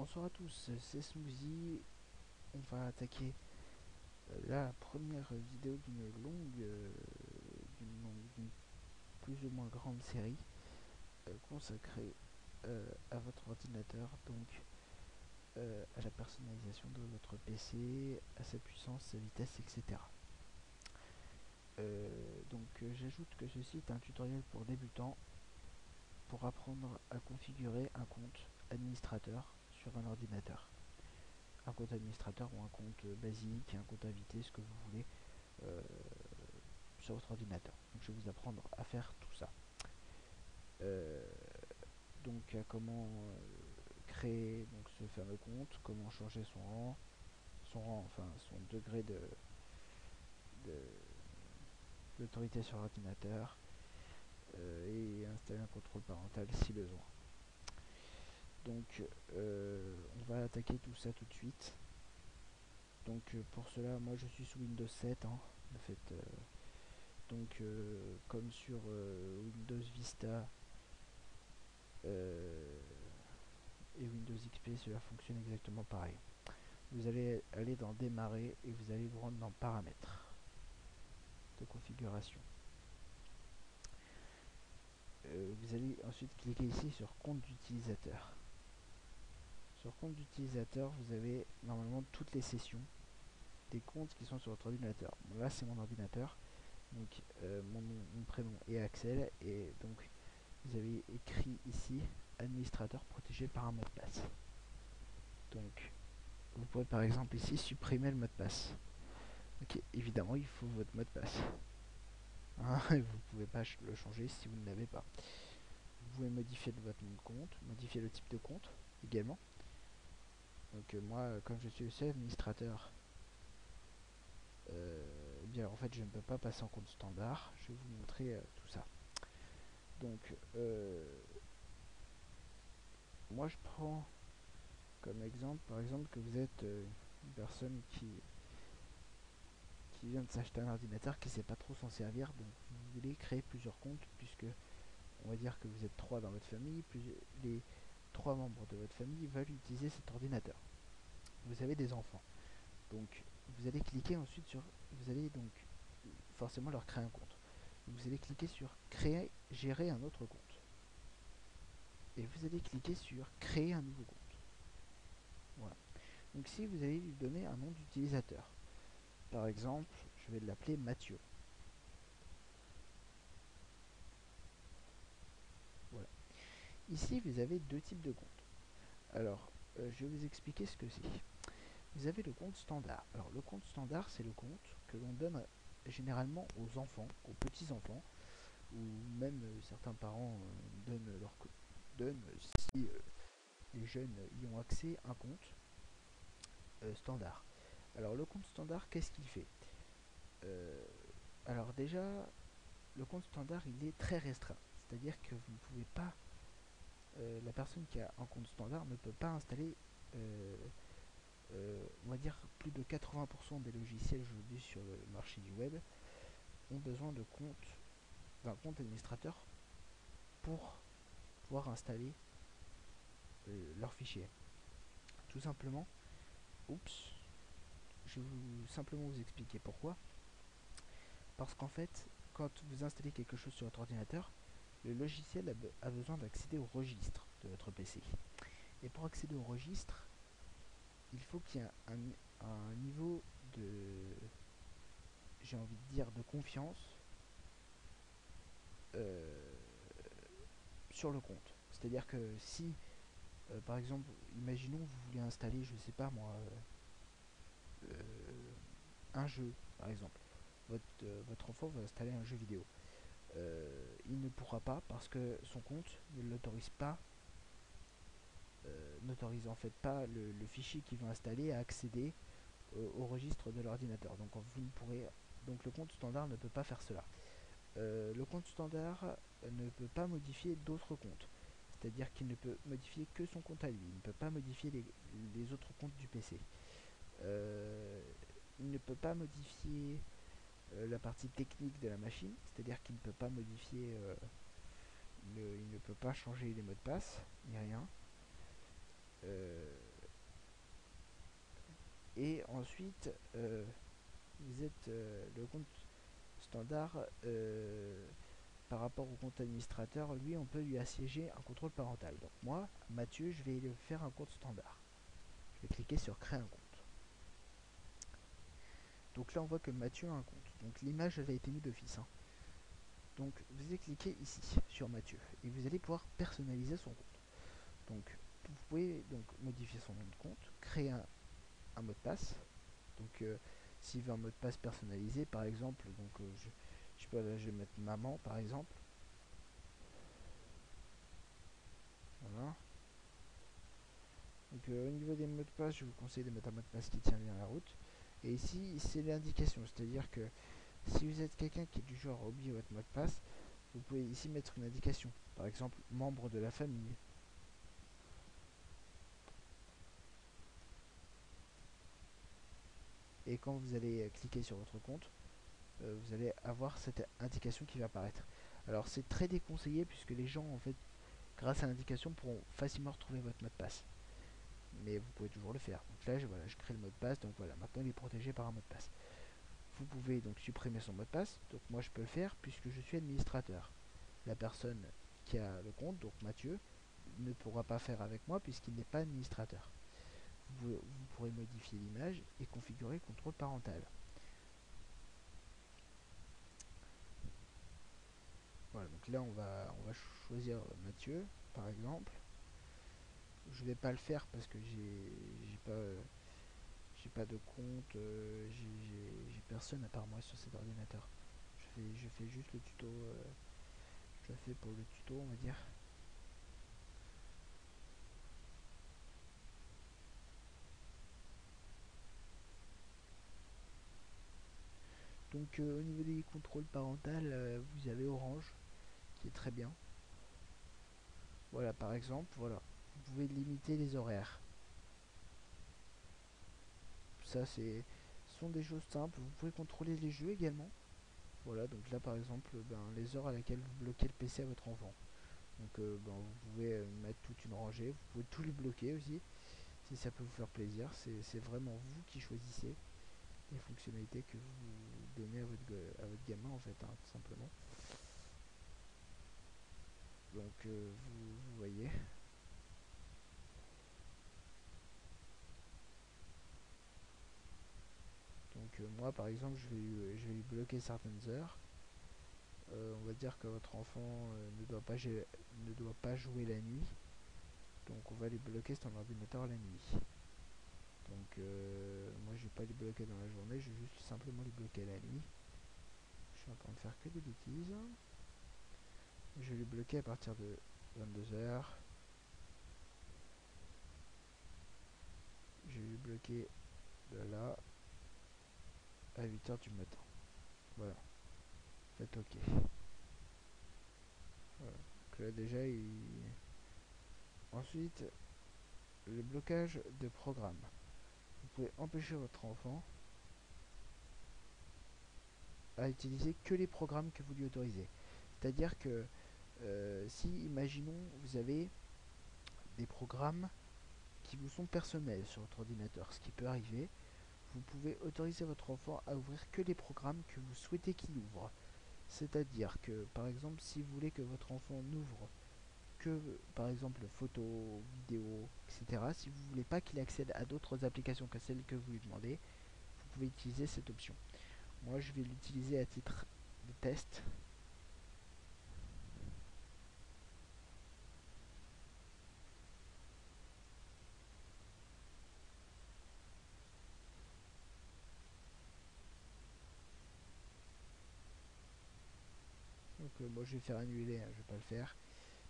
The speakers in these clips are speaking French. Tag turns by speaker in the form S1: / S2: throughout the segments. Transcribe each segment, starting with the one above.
S1: Bonsoir à tous, c'est Smoothie. On va attaquer la première vidéo d'une plus ou moins grande série consacrée à votre ordinateur, donc à la personnalisation de votre PC, à sa puissance, sa vitesse, etc. J'ajoute que ceci est un tutoriel pour débutants pour apprendre à configurer un compte administrateur sur un ordinateur. Un compte administrateur ou un compte basique, un compte invité, ce que vous voulez, euh, sur votre ordinateur. Donc je vais vous apprendre à faire tout ça. Euh, comment créer donc ce fameux compte, comment changer enfin son degré de d'autorité sur l'ordinateur, et installer un contrôle parental si besoin. Donc on va attaquer tout ça tout de suite. Pour cela, moi je suis sous Windows 7, hein, en fait. Comme sur Windows Vista et Windows XP, cela fonctionne exactement pareil. Vous allez aller dans Démarrer et vous allez vous rendre dans Paramètres de configuration. Vous allez ensuite cliquer ici sur Compte d'utilisateur. Sur Compte d'utilisateur, vous avez normalement toutes les sessions des comptes qui sont sur votre ordinateur. Bon, là, c'est mon ordinateur. Donc, mon prénom est Axel. Et donc, vous avez écrit ici administrateur protégé par un mot de passe. Donc, vous pouvez par exemple ici supprimer le mot de passe. Ok, évidemment, il faut votre mot de passe. Hein, vous ne pouvez pas le changer si vous ne l'avez pas. Vous pouvez modifier votre nom de compte, modifier le type de compte également. Donc moi, comme je suis le seul administrateur, eh bien en fait je ne peux pas passer en compte standard. Je vais vous montrer tout ça. Donc moi je prends comme exemple, par exemple, que vous êtes une personne qui vient de s'acheter un ordinateur qui ne sait pas trop s'en servir, donc vous voulez créer plusieurs comptes, puisque on va dire que vous êtes 3 dans votre famille, les 3 membres de votre famille veulent utiliser cet ordinateur. Vous avez des enfants, donc vous allez cliquer ensuite sur, vous allez donc forcément leur créer un compte. Donc vous allez cliquer sur créer, gérer un autre compte, et vous allez cliquer sur créer un nouveau compte. Voilà. Donc ici vous allez lui donner un nom d'utilisateur. Par exemple, je vais l'appeler Mathieu. Voilà. Ici, vous avez deux types de comptes. Alors, je vais vous expliquer ce que c'est. Vous avez le compte standard. Alors, le compte standard, c'est le compte que l'on donne généralement aux enfants, aux petits-enfants, ou même certains parents donnent si les jeunes y ont accès, un compte standard. Alors, le compte standard, qu'est-ce qu'il fait? Euh, alors déjà, le compte standard, il est très restreint. C'est-à-dire que vous ne pouvez pas, la personne qui a un compte standard ne peut pas installer, on va dire, plus de 80% des logiciels aujourd'hui sur le marché du web ont besoin d'un compte administrateur pour pouvoir installer leurs fichiers. Tout simplement, oups, je vais simplement vous expliquer pourquoi. Parce qu'en fait, quand vous installez quelque chose sur votre ordinateur, le logiciel a besoin d'accéder au registre de votre PC. Et pour accéder au registre, il faut qu'il y ait un niveau de, j'ai envie de dire, de confiance euh, sur le compte. C'est-à-dire que si, par exemple, imaginons que vous voulez installer, je sais pas moi, un jeu, par exemple. Votre enfant va installer un jeu vidéo. Il ne pourra pas parce que son compte ne l'autorise pas, n'autorise en fait pas le fichier qu'il va installer à accéder au registre de l'ordinateur. Donc vous ne pourrez, donc le compte standard ne peut pas faire cela. Le compte standard ne peut pas modifier d'autres comptes. C'est-à-dire qu'il ne peut modifier que son compte à lui. Il ne peut pas modifier les autres comptes du PC. Euh, il ne peut pas modifier la partie technique de la machine. C'est-à-dire qu'il ne peut pas modifier, il ne peut pas changer les mots de passe, ni rien. ensuite, vous êtes le compte standard par rapport au compte administrateur. Lui, on peut lui assiéger un contrôle parental. Donc moi, Mathieu, je vais lui faire un compte standard. Je vais cliquer sur créer un compte. Donc là, on voit que Mathieu a un compte. Donc l'image, elle a été mise d'office, hein. Donc vous allez cliquer ici sur Mathieu et vous allez pouvoir personnaliser son compte. Donc vous pouvez donc modifier son nom de compte, créer un mot de passe. Donc s'il veut un mot de passe personnalisé, par exemple, donc je sais pas, là, je vais mettre maman par exemple. Voilà. Donc au niveau des mots de passe, je vous conseille de mettre un mot de passe qui tient bien la route. Et ici, c'est l'indication, c'est-à-dire que si vous êtes quelqu'un qui est du genre à oublier votre mot de passe, vous pouvez ici mettre une indication. Par exemple, membre de la famille. Et quand vous allez cliquer sur votre compte, vous allez avoir cette indication qui va apparaître. Alors c'est très déconseillé puisque les gens, en fait, grâce à l'indication, pourront facilement retrouver votre mot de passe. Mais vous pouvez toujours le faire. Donc là, voilà, je crée le mot de passe. Donc voilà, maintenant il est protégé par un mot de passe. Vous pouvez donc supprimer son mot de passe. Donc moi, je peux le faire puisque je suis administrateur. La personne qui a le compte, donc Mathieu, ne pourra pas faire avec moi puisqu'il n'est pas administrateur. Vous pourrez modifier l'image et configurer le contrôle parental. Voilà, donc là on va choisir Mathieu par exemple. Je vais pas le faire parce que j'ai pas de compte, j'ai personne à part moi sur cet ordinateur. Je fais juste le tuto, je le fais pour le tuto on va dire. Donc au niveau des contrôles parental, vous avez Orange qui est très bien. Voilà par exemple, voilà. Vous pouvez limiter les horaires. Ça c'est sont des choses simples. Vous pouvez contrôler les jeux également. Voilà, donc là par exemple, ben, les heures à laquelle vous bloquez le PC à votre enfant. Donc ben, vous pouvez mettre toute une rangée, vous pouvez tout lui bloquer aussi, si ça peut vous faire plaisir. C'est vraiment vous qui choisissez les fonctionnalités que vous donnez à votre gamin en fait, hein, tout simplement. Donc vous voyez. Donc moi par exemple, je vais lui bloquer certaines heures. On va dire que votre enfant ne doit pas jouer la nuit. Donc on va lui bloquer son ordinateur la nuit. Donc moi je vais pas les bloquer dans la journée, je vais juste simplement les bloquer la nuit. Je suis en train de faire que des bêtises. Je vais les bloquer à partir de 22 h. Je vais les bloquer de là à 8 h du matin. Voilà. Faites OK. Voilà. Donc là déjà ensuite le blocage de programme. Vous pouvez empêcher votre enfant à utiliser que les programmes que vous lui autorisez. C'est-à-dire que si, imaginons, vous avez des programmes qui vous sont personnels sur votre ordinateur, ce qui peut arriver, vous pouvez autoriser votre enfant à ouvrir que les programmes que vous souhaitez qu'il ouvre. C'est-à-dire que, par exemple, si vous voulez que votre enfant n'ouvre que, par exemple, photos, vidéos, etc., si vous ne voulez pas qu'il accède à d'autres applications que celles que vous lui demandez, vous pouvez utiliser cette option. Moi, je vais l'utiliser à titre de test. Donc moi je vais faire annuler, hein, je vais pas le faire.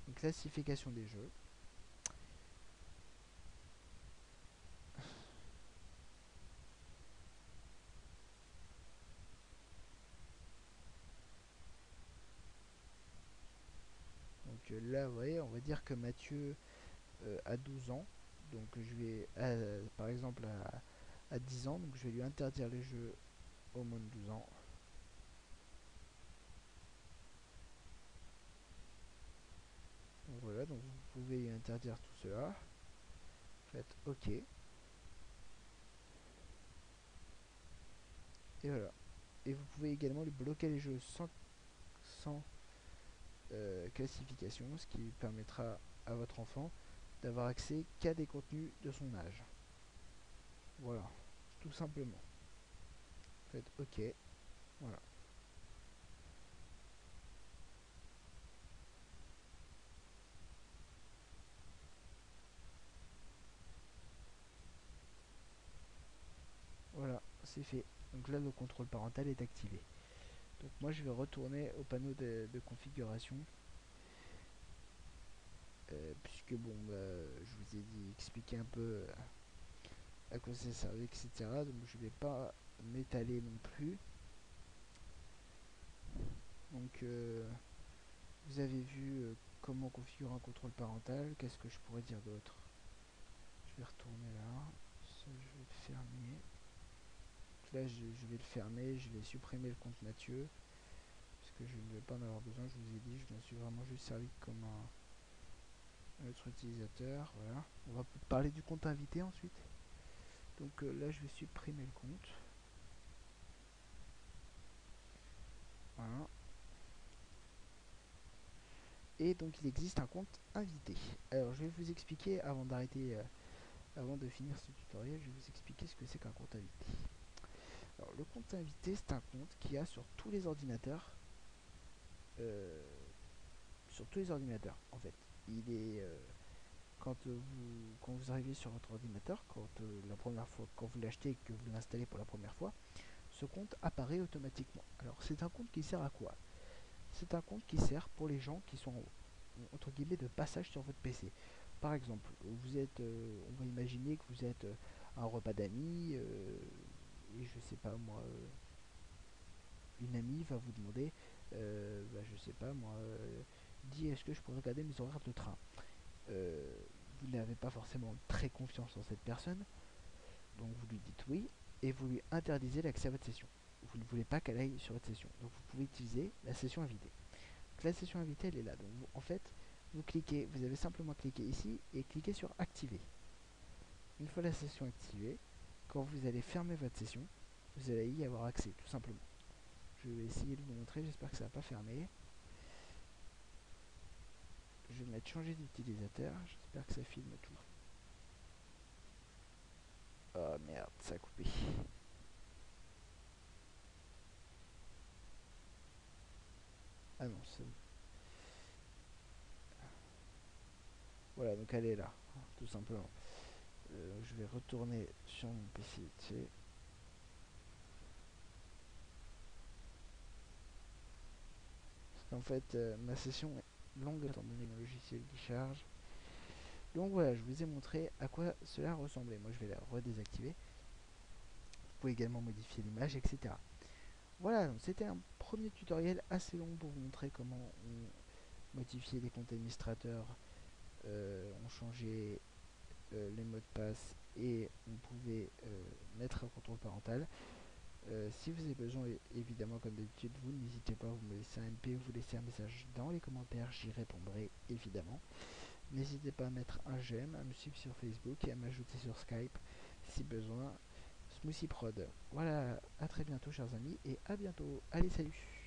S1: Donc classification des jeux. Donc là vous voyez, on va dire que Mathieu a 12 ans. Donc je vais par exemple à 10 ans, donc je vais lui interdire les jeux au moins de 12 ans. Donc voilà, donc vous pouvez lui interdire tout cela. Faites OK. Et voilà. Et vous pouvez également lui bloquer les jeux sans classification, ce qui permettra à votre enfant d'avoir accès qu'à des contenus de son âge. Voilà, tout simplement. Faites OK, voilà. Voilà, c'est fait. Donc là, le contrôle parental est activé. Donc moi, je vais retourner au panneau de configuration. Puisque bon, bah, je vous ai dit, expliquer un peu à quoi ça servait, etc. Donc je vais pas m'étaler non plus. Donc vous avez vu comment configurer un contrôle parental. Qu'est-ce que je pourrais dire d'autre? Je vais retourner là. Ça, je vais le fermer. Donc là, je vais le fermer. Je vais supprimer le compte Mathieu. Parce que je ne vais pas en avoir besoin. Je vous ai dit, je m'en suis vraiment juste servi comme un autre utilisateur. Voilà. On va parler du compte invité ensuite. Donc là, je vais supprimer le compte. Voilà. Et donc il existe un compte invité. Alors je vais vous expliquer avant d'arrêter, avant de finir ce tutoriel, je vais vous expliquer ce que c'est qu'un compte invité. Alors le compte invité, c'est un compte qui a sur tous les ordinateurs, euh, en fait. Il est quand vous arrivez sur votre ordinateur, la première fois, quand vous l'achetez et que vous l'installez pour la première fois, ce compte apparaît automatiquement. Alors c'est un compte qui sert à quoi? C'est un compte qui sert pour les gens qui sont entre guillemets de passage sur votre PC. Par exemple, on va imaginer que vous êtes à un repas d'amis et je sais pas moi, une amie va vous demander, je sais pas moi, dit est-ce que je pourrais regarder mes horaires de train. Euh, vous n'avez pas forcément très confiance en cette personne, donc vous lui dites oui et vous lui interdisez l'accès à votre session. Vous ne voulez pas qu'elle aille sur votre session, donc vous pouvez utiliser la session invitée. Donc la session invitée, elle est là. Donc en fait, vous avez simplement cliqué ici et cliqué sur activer. Une fois la session activée, quand vous allez fermer votre session, vous allez y avoir accès tout simplement. Je vais essayer de vous montrer, j'espère que ça va pas fermer. Je vais mettre changer d'utilisateur, j'espère que ça filme tout. Oh merde, ça a coupé. Ah non, c'est bon. Voilà, donc elle est là, tout simplement. Je vais retourner sur mon PC. Parce qu'en fait, ma session est longue étant donné mon logiciel qui charge. Donc voilà, je vous ai montré à quoi cela ressemblait. Moi, je vais la redésactiver. Vous pouvez également modifier l'image, etc. Voilà, donc c'était un premier tutoriel assez long pour vous montrer comment on modifiait les comptes administrateurs, on changeait les mots de passe et on pouvait mettre un contrôle parental. Si vous avez besoin, évidemment, comme d'habitude, vous n'hésitez pas, vous me laissez un MP, vous laissez un message dans les commentaires, j'y répondrai évidemment. N'hésitez pas à mettre un j'aime, à me suivre sur Facebook et à m'ajouter sur Skype si besoin. Smoothie Prod. Voilà, à très bientôt chers amis et à bientôt. Allez, salut!